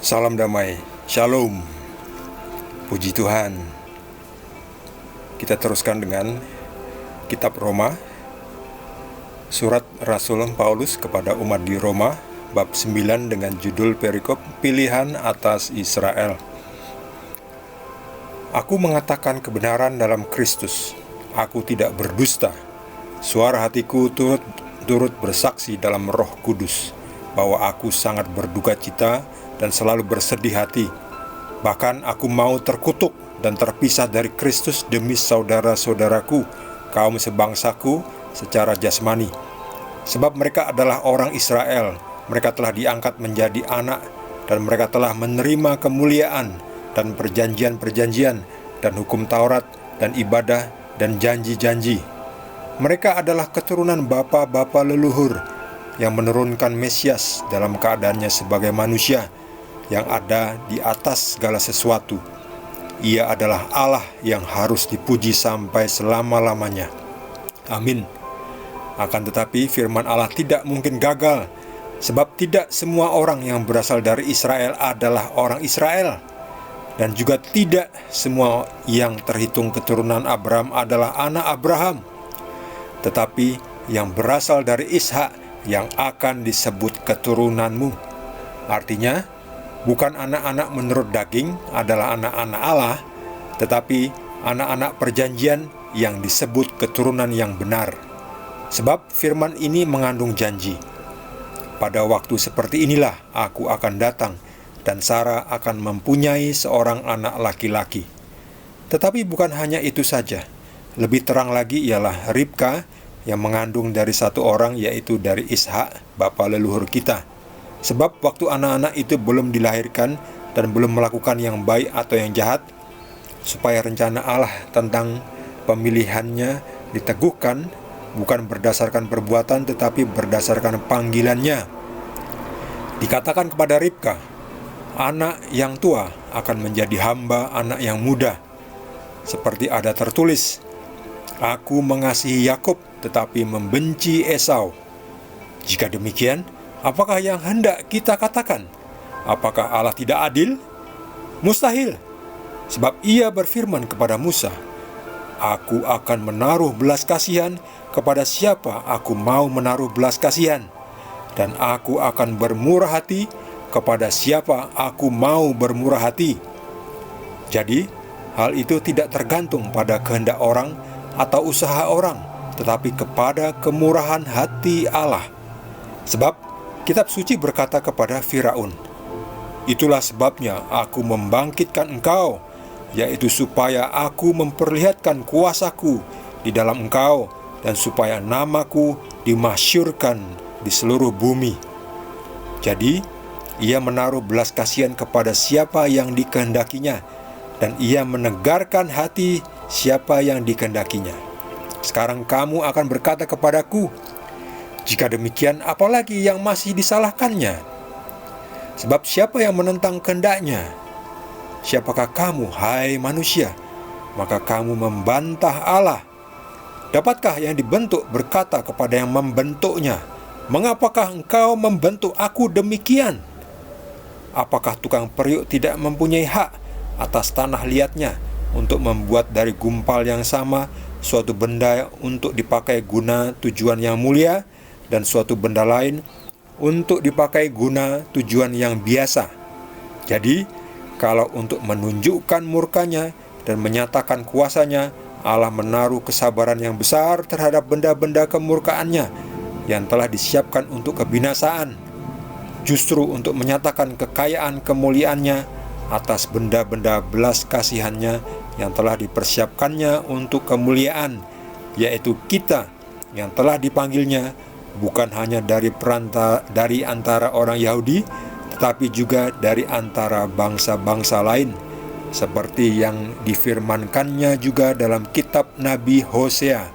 Salam damai, Shalom. Puji Tuhan. Kita teruskan dengan Kitab Roma, Surat Rasul Paulus kepada umat di Roma, bab 9 dengan judul perikop pilihan atas Israel. Aku mengatakan kebenaran dalam Kristus. Aku tidak berdusta. Suara hatiku turut bersaksi dalam Roh Kudus bahwa aku sangat berduka cita dan selalu bersedih hati. Bahkan aku mau terkutuk dan terpisah dari Kristus demi saudara-saudaraku, kaum sebangsaku secara jasmani. Sebab mereka adalah orang Israel, mereka telah diangkat menjadi anak, dan mereka telah menerima kemuliaan dan perjanjian-perjanjian dan hukum Taurat dan ibadah dan janji-janji. Mereka adalah keturunan bapa-bapa leluhur yang menurunkan Mesias dalam keadaannya sebagai manusia yang ada di atas segala sesuatu. Ia adalah Allah yang harus dipuji sampai selama-lamanya. Amin. Akan tetapi firman Allah tidak mungkin gagal, sebab tidak semua orang yang berasal dari Israel adalah orang Israel, dan juga tidak semua yang terhitung keturunan Abraham adalah anak Abraham. Tetapi yang berasal dari Ishak yang akan disebut keturunanmu. Artinya, bukan anak-anak menurut daging adalah anak-anak Allah, tetapi anak-anak perjanjian yang disebut keturunan yang benar. Sebab firman ini mengandung janji. Pada waktu seperti inilah aku akan datang, dan Sarah akan mempunyai seorang anak laki-laki. Tetapi bukan hanya itu saja. Lebih terang lagi ialah Ribka yang mengandung dari satu orang, yaitu dari Ishak, bapa leluhur kita. Sebab waktu anak-anak itu belum dilahirkan dan belum melakukan yang baik atau yang jahat, supaya rencana Allah tentang pemilihannya diteguhkan, bukan berdasarkan perbuatan tetapi berdasarkan panggilannya. Dikatakan kepada Ribka, anak yang tua akan menjadi hamba anak yang muda. Seperti ada tertulis, aku mengasihi Yakub tetapi membenci Esau. Jika demikian, apakah yang hendak kita katakan? Apakah Allah tidak adil? Mustahil. Sebab ia berfirman kepada Musa, aku akan menaruh belas kasihan kepada siapa aku mau menaruh belas kasihan, dan aku akan bermurah hati kepada siapa aku mau bermurah hati. Jadi, hal itu tidak tergantung pada kehendak orang atau usaha orang, tetapi kepada kemurahan hati Allah. Sebab kitab suci berkata kepada Firaun, itulah sebabnya aku membangkitkan engkau, yaitu supaya aku memperlihatkan kuasaku di dalam engkau, dan supaya namaku dimasyurkan di seluruh bumi. Jadi ia menaruh belas kasihan kepada siapa yang dikehendakinya, dan ia menegarkan hati siapa yang dikehendakinya. Sekarang kamu akan berkata kepadaku, jika demikian apalagi yang masih disalahkannya? Sebab siapa yang menentang kehendaknya? Siapakah kamu, hai manusia? Maka kamu membantah Allah. Dapatkah yang dibentuk berkata kepada yang membentuknya, mengapakah engkau membentuk aku demikian? Apakah tukang periuk tidak mempunyai hak atas tanah liatnya untuk membuat dari gumpal yang sama suatu benda untuk dipakai guna tujuan yang mulia, dan suatu benda lain untuk dipakai guna tujuan yang biasa? Jadi, kalau untuk menunjukkan murkanya dan menyatakan kuasanya, Allah menaruh kesabaran yang besar terhadap benda-benda kemurkaannya yang telah disiapkan untuk kebinasaan, justru untuk menyatakan kekayaan kemuliaannya atas benda-benda belas kasihannya yang telah dipersiapkannya untuk kemuliaan, yaitu kita yang telah dipanggilnya bukan hanya dari antara orang Yahudi, tetapi juga dari antara bangsa-bangsa lain, seperti yang difirmankannya juga dalam kitab Nabi Hosea,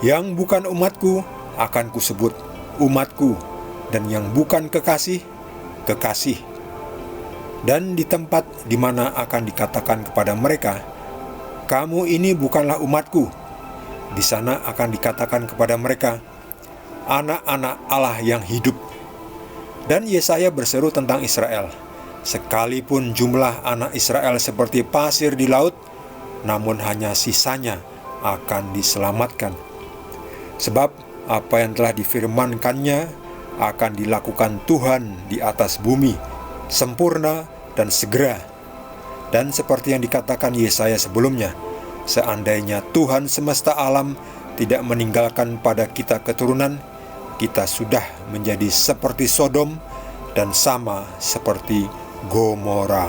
yang bukan umatku akan kusebut umatku, dan yang bukan kekasih, kekasih. Dan di tempat di mana akan dikatakan kepada mereka, kamu ini bukanlah umatku, di sana akan dikatakan kepada mereka, anak-anak Allah yang hidup. Dan Yesaya berseru tentang Israel, sekalipun jumlah anak Israel seperti pasir di laut, namun hanya sisanya akan diselamatkan. Sebab apa yang telah difirmankannya akan dilakukan Tuhan di atas bumi, sempurna dan segera. Dan seperti yang dikatakan Yesaya sebelumnya, seandainya Tuhan semesta alam tidak meninggalkan pada kita keturunan, kita sudah menjadi seperti Sodom dan sama seperti Gomora.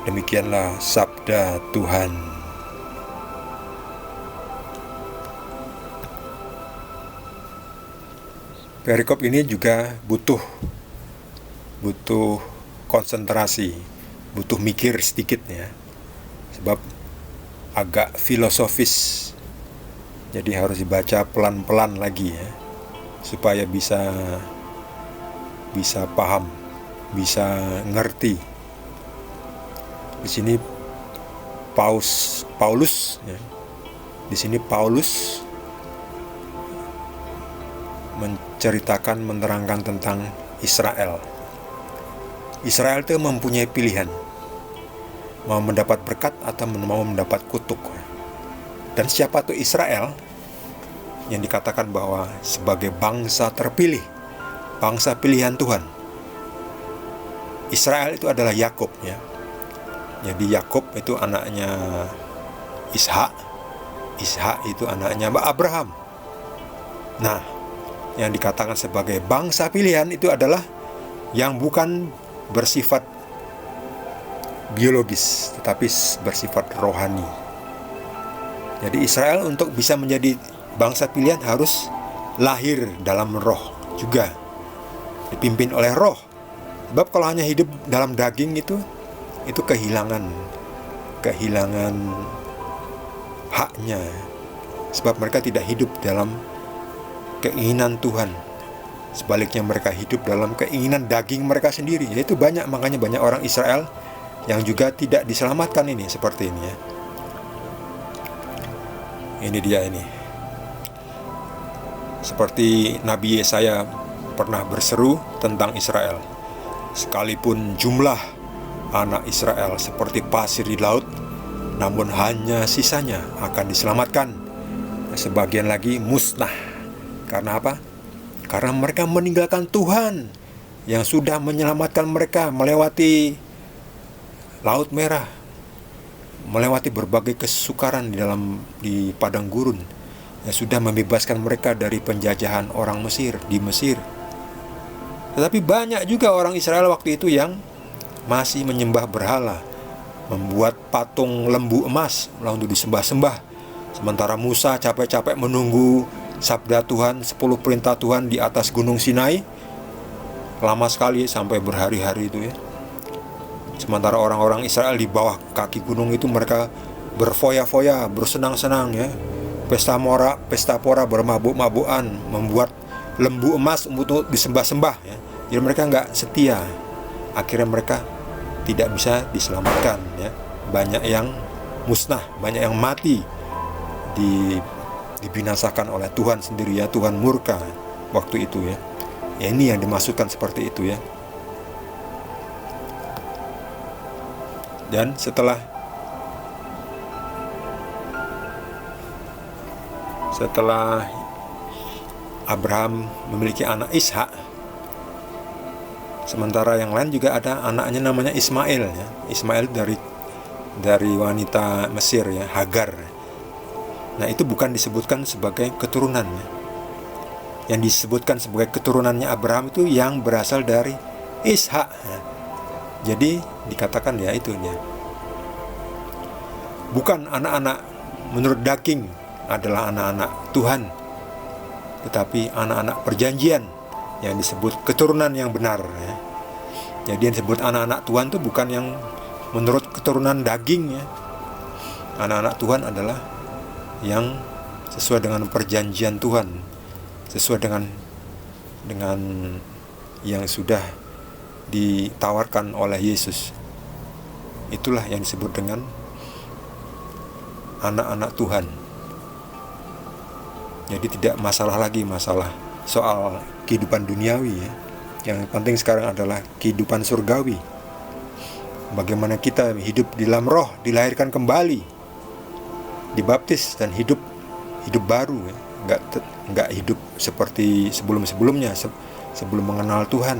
Demikianlah sabda Tuhan. Perikop ini juga butuh konsentrasi, butuh mikir sedikit ya, sebab agak filosofis. Jadi harus dibaca pelan-pelan lagi ya, supaya bisa paham, bisa ngerti. Di sini Paulus ya. Di sini Paulus menceritakan, menerangkan tentang Israel. Israel itu mempunyai pilihan, mau mendapat berkat atau mau mendapat kutuk. Dan siapa tuh Israel? Yang dikatakan bahwa sebagai bangsa terpilih, bangsa pilihan Tuhan. Israel itu adalah Yakub ya. Jadi Yakub itu anaknya Ishak. Ishak itu anaknya Abraham. Nah, yang dikatakan sebagai bangsa pilihan itu adalah yang bukan bersifat biologis, tetapi bersifat rohani. Jadi Israel untuk bisa menjadi bangsa pilihan harus lahir dalam roh juga, dipimpin oleh roh. Sebab kalau hanya hidup dalam daging itu kehilangan haknya. Sebab mereka tidak hidup dalam keinginan Tuhan. Sebaliknya mereka hidup dalam keinginan daging mereka sendiri. Yaitu makanya banyak orang Israel yang juga tidak diselamatkan ini seperti ini ya. Ini dia ini. Seperti Nabi Yesaya pernah berseru tentang Israel, sekalipun jumlah anak Israel seperti pasir di laut, namun hanya sisanya akan diselamatkan. Sebagian lagi musnah. Karena apa? Karena mereka meninggalkan Tuhan yang sudah menyelamatkan mereka melewati Laut Merah, melewati berbagai kesukaran di padang gurun, yang sudah membebaskan mereka dari penjajahan orang Mesir di Mesir. Tetapi banyak juga orang Israel waktu itu yang masih menyembah berhala, membuat patung lembu emas lalu disembah-sembah. Sementara Musa capek-capek menunggu sabda Tuhan, 10 perintah Tuhan di atas gunung Sinai, lama sekali sampai berhari-hari itu ya. Sementara orang-orang Israel di bawah kaki gunung itu mereka berfoya-foya, bersenang-senang ya, pesta pora, bermabuk-mabukan, membuat lembu emas untuk disembah-sembah ya. Jadi mereka nggak setia. Akhirnya mereka tidak bisa diselamatkan ya. Banyak yang musnah, banyak yang mati, dibinasakan oleh Tuhan sendiri ya. Tuhan murka waktu itu ya. Ya ini yang dimaksudkan seperti itu ya. Dan setelah Abraham memiliki anak Ishak, sementara yang lain juga ada anaknya namanya Ismail ya. Ismail dari wanita Mesir ya, Hagar. Nah, itu bukan disebutkan sebagai keturunan ya. Yang disebutkan sebagai keturunannya Abraham itu yang berasal dari Ishak ya. Jadi dikatakan ya itu ya, bukan anak-anak menurut daging adalah anak-anak Tuhan, tetapi anak-anak perjanjian yang disebut keturunan yang benar ya. Jadi yang disebut anak-anak Tuhan itu bukan yang menurut keturunan daging ya. Anak-anak Tuhan adalah yang sesuai dengan perjanjian Tuhan, sesuai dengan yang sudah ditawarkan oleh Yesus. Itulah yang disebut dengan anak-anak Tuhan. Jadi tidak masalah lagi masalah soal kehidupan duniawi ya. Yang penting sekarang adalah kehidupan surgawi. Bagaimana kita hidup di dalam roh, dilahirkan kembali, dibaptis dan hidup baru, ya. Nggak hidup seperti sebelum-sebelumnya, sebelum mengenal Tuhan.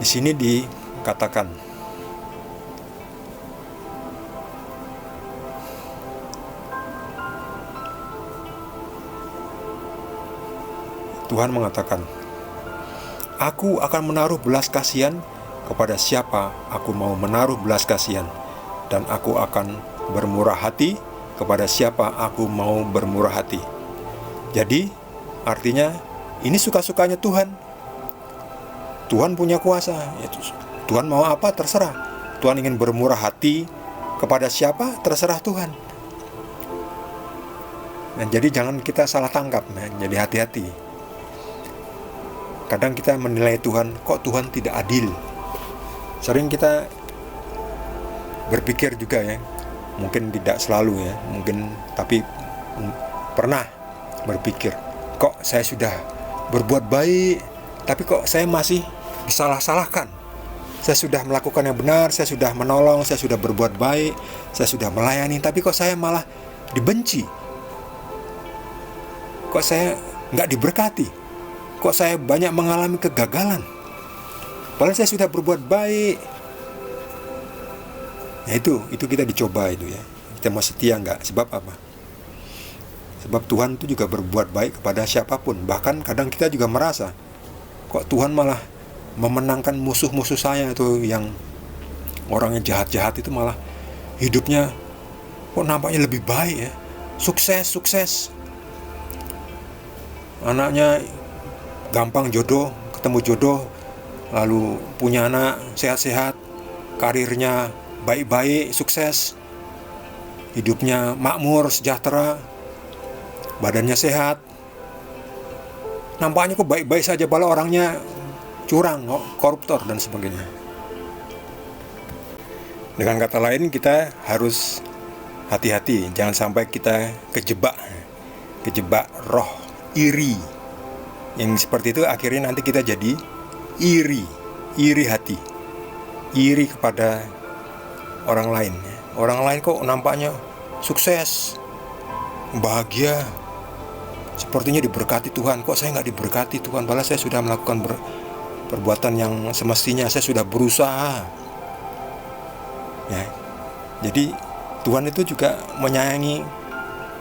Di sini dikatakan Tuhan mengatakan, "Aku akan menaruh belas kasihan kepada siapa aku mau menaruh belas kasihan, dan aku akan bermurah hati kepada siapa aku mau bermurah hati." Jadi, artinya ini suka-sukanya Tuhan. Tuhan punya kuasa. Tuhan mau apa, terserah. Tuhan ingin bermurah hati kepada siapa, terserah Tuhan. Nah, jadi jangan kita salah tangkap, jadi hati-hati. Kadang kita menilai Tuhan, kok Tuhan tidak adil. Sering kita berpikir juga, ya. Mungkin tidak selalu, ya. Mungkin, tapi pernah berpikir, kok saya sudah berbuat baik, tapi kok saya masih disalah-salahkan. Saya sudah melakukan yang benar, saya sudah menolong, saya sudah berbuat baik, saya sudah melayani, tapi kok saya malah dibenci. Kok saya nggak diberkati. Kok saya banyak mengalami kegagalan, padahal saya sudah berbuat baik. Nah itu kita dicoba itu, ya. Kita mau setia nggak? Sebab apa? Sebab Tuhan itu juga berbuat baik kepada siapapun. Bahkan kadang kita juga merasa, kok Tuhan malah memenangkan musuh-musuh saya itu, yang orang yang jahat-jahat itu malah hidupnya kok nampaknya lebih baik, ya. Sukses. Anaknya gampang ketemu jodoh, lalu punya anak sehat-sehat, karirnya baik-baik, sukses, hidupnya makmur, sejahtera, badannya sehat. Nampaknya kok baik-baik saja, padahal orangnya curang, koruptor dan sebagainya. Dengan kata lain, kita harus hati-hati, jangan sampai kita kejebak roh iri. Yang seperti itu akhirnya nanti kita jadi iri hati, iri kepada orang lain. Orang lain kok nampaknya sukses, bahagia, sepertinya diberkati Tuhan, kok saya nggak diberkati Tuhan, padahal saya sudah melakukan perbuatan yang semestinya, saya sudah berusaha, ya. Jadi Tuhan itu juga menyayangi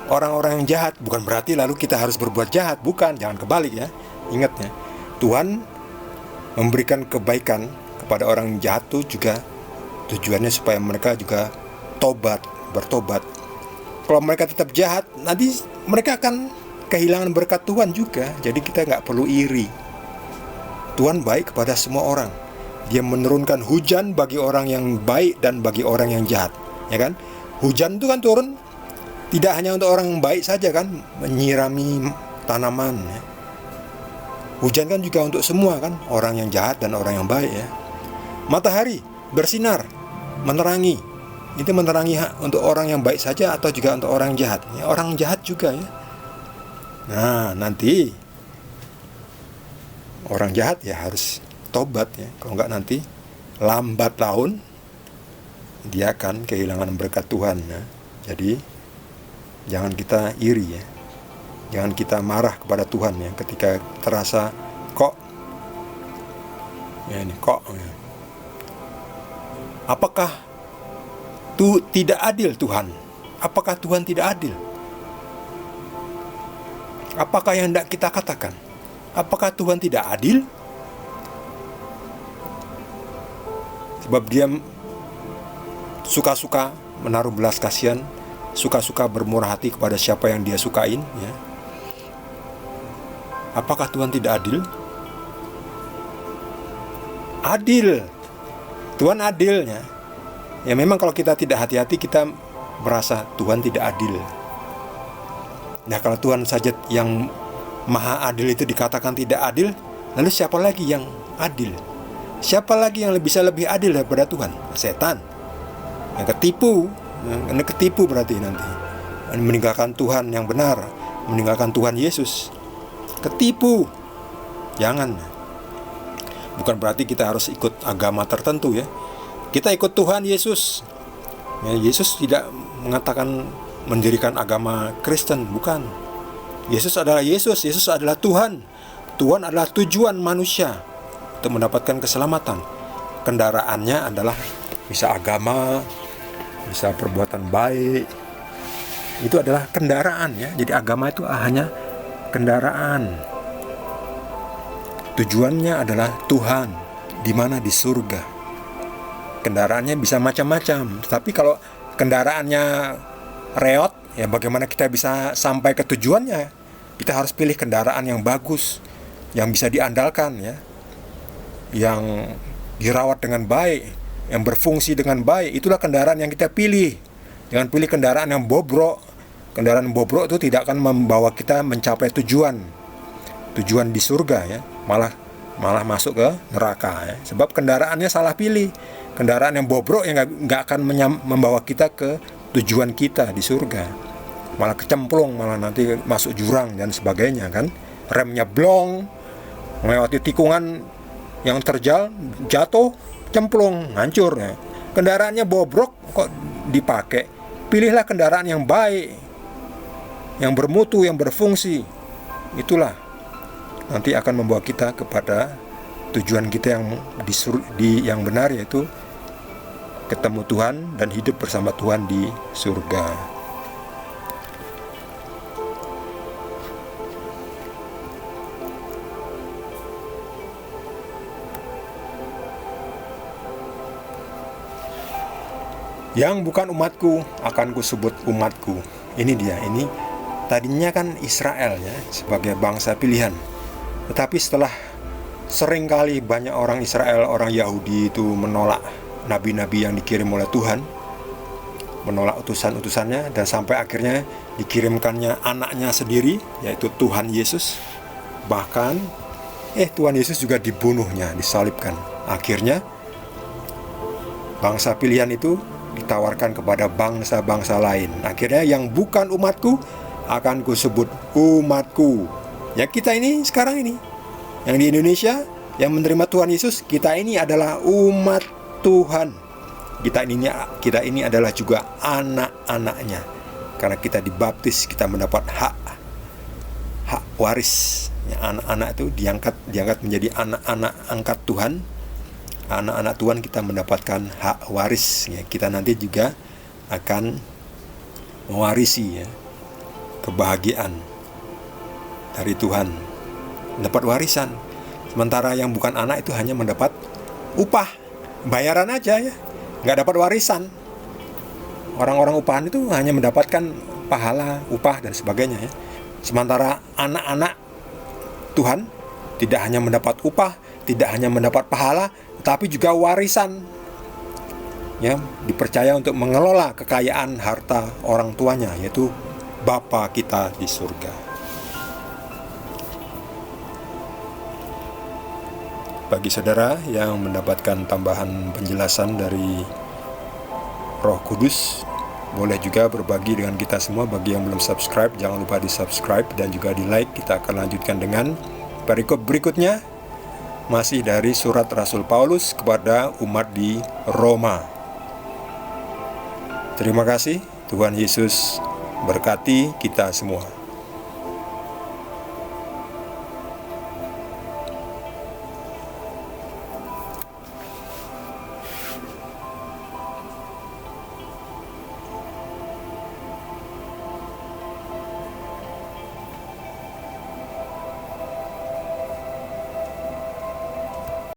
orang-orang yang jahat. Bukan berarti lalu kita harus berbuat jahat, bukan, jangan kebalik, ya. Ingat, ya, Tuhan memberikan kebaikan kepada orang jahat itu juga tujuannya supaya mereka juga bertobat. Kalau mereka tetap jahat, nanti mereka akan kehilangan berkat Tuhan juga. Jadi kita nggak perlu iri. Tuhan baik kepada semua orang. Dia menurunkan hujan bagi orang yang baik dan bagi orang yang jahat, ya kan? Hujan itu kan turun tidak hanya untuk orang yang baik saja, kan, menyirami tanaman, ya. Hujan kan juga untuk semua, kan, orang yang jahat dan orang yang baik, ya. Matahari bersinar, menerangi. Itu menerangi untuk orang yang baik saja atau juga untuk orang yang jahat? Ya, orang jahat juga, ya. Nah, nanti orang jahat ya harus tobat, ya. Kalau enggak nanti lambat laun dia akan kehilangan berkat Tuhan, ya. Jadi jangan kita iri, ya. Jangan kita marah kepada Tuhan, ya, ketika terasa ya. Apakah itu tidak adil Tuhan? Apakah Tuhan tidak adil? Apakah yang hendak kita katakan? Apakah Tuhan tidak adil? Sebab dia suka-suka menaruh belas kasihan, suka-suka bermurah hati kepada siapa yang dia sukain, ya. Apakah Tuhan tidak adil? Adil. Tuhan adilnya. Ya memang kalau kita tidak hati-hati, kita merasa Tuhan tidak adil. Nah, kalau Tuhan saja yang maha adil itu dikatakan tidak adil, lalu siapa lagi yang adil? Siapa lagi yang bisa lebih adil daripada Tuhan? Setan. Yang ketipu berarti nanti meninggalkan Tuhan yang benar, meninggalkan Tuhan Yesus. ketipu. Jangan. Bukan berarti kita harus ikut agama tertentu ya. Kita ikut Tuhan Yesus. Ya, Yesus tidak mengatakan mendirikan agama Kristen, bukan. Yesus adalah Yesus adalah Tuhan. Tuhan adalah tujuan manusia untuk mendapatkan keselamatan. Kendaraannya adalah bisa agama, bisa perbuatan baik. Itu adalah kendaraan ya. Jadi agama itu hanya kendaraan. Tujuannya adalah Tuhan, di mana di surga. Kendaraannya bisa macam-macam. Tapi kalau kendaraannya reot, ya bagaimana kita bisa sampai ke tujuannya? Kita harus pilih kendaraan yang bagus, yang bisa diandalkan ya, yang dirawat dengan baik, yang berfungsi dengan baik. Itulah kendaraan yang kita pilih. Jangan pilih kendaraan yang bobrok. Kendaraan bobrok itu tidak akan membawa kita mencapai tujuan di surga ya, malah masuk ke neraka ya. Sebab kendaraannya salah pilih. Kendaraan yang bobrok yang nggak akan membawa kita ke tujuan kita di surga, malah kecemplung, malah nanti masuk jurang dan sebagainya kan. Remnya blong, melewati tikungan yang terjal, jatuh, cemplung, hancur ya. Kendaraannya bobrok kok dipakai. Pilihlah kendaraan yang baik, yang bermutu, yang berfungsi. Itulah nanti akan membawa kita kepada tujuan kita yang benar, yaitu ketemu Tuhan dan hidup bersama Tuhan di surga. Yang bukan umatku akan kusebut umatku. Ini dia, ini tadinya kan Israel ya, sebagai bangsa pilihan. Tetapi setelah seringkali banyak orang Israel, orang Yahudi itu menolak nabi-nabi yang dikirim oleh Tuhan, menolak utusan-utusannya, dan sampai akhirnya dikirimkannya anaknya sendiri, yaitu Tuhan Yesus. Bahkan Tuhan Yesus juga dibunuhnya, disalibkan. Akhirnya bangsa pilihan itu ditawarkan kepada bangsa-bangsa lain. Akhirnya yang bukan umatku akan kusebut umatku. Ya, kita ini sekarang ini yang di Indonesia yang menerima Tuhan Yesus, kita ini adalah umat Tuhan. Kita ini adalah juga anak-anaknya. Karena kita dibaptis, kita mendapat hak waris. Ya, anak-anak itu diangkat menjadi anak-anak angkat Tuhan. Anak-anak Tuhan kita mendapatkan hak waris ya. Kita nanti juga akan mewarisi ya, kebahagiaan dari Tuhan, mendapat warisan. Sementara yang bukan anak itu hanya mendapat upah, bayaran aja ya, nggak dapat warisan. Orang-orang upahan itu hanya mendapatkan pahala, upah dan sebagainya ya. Sementara anak-anak Tuhan tidak hanya mendapat upah, tidak hanya mendapat pahala, tapi juga warisan ya, dipercaya untuk mengelola kekayaan harta orang tuanya, yaitu Bapa kita di surga. Bagi saudara yang mendapatkan tambahan penjelasan dari Roh Kudus, boleh juga berbagi dengan kita semua. Bagi yang belum subscribe, jangan lupa di subscribe dan juga di like. Kita akan lanjutkan dengan perikop berikutnya, masih dari surat Rasul Paulus kepada umat di Roma. Terima kasih, Tuhan Yesus berkati kita semua.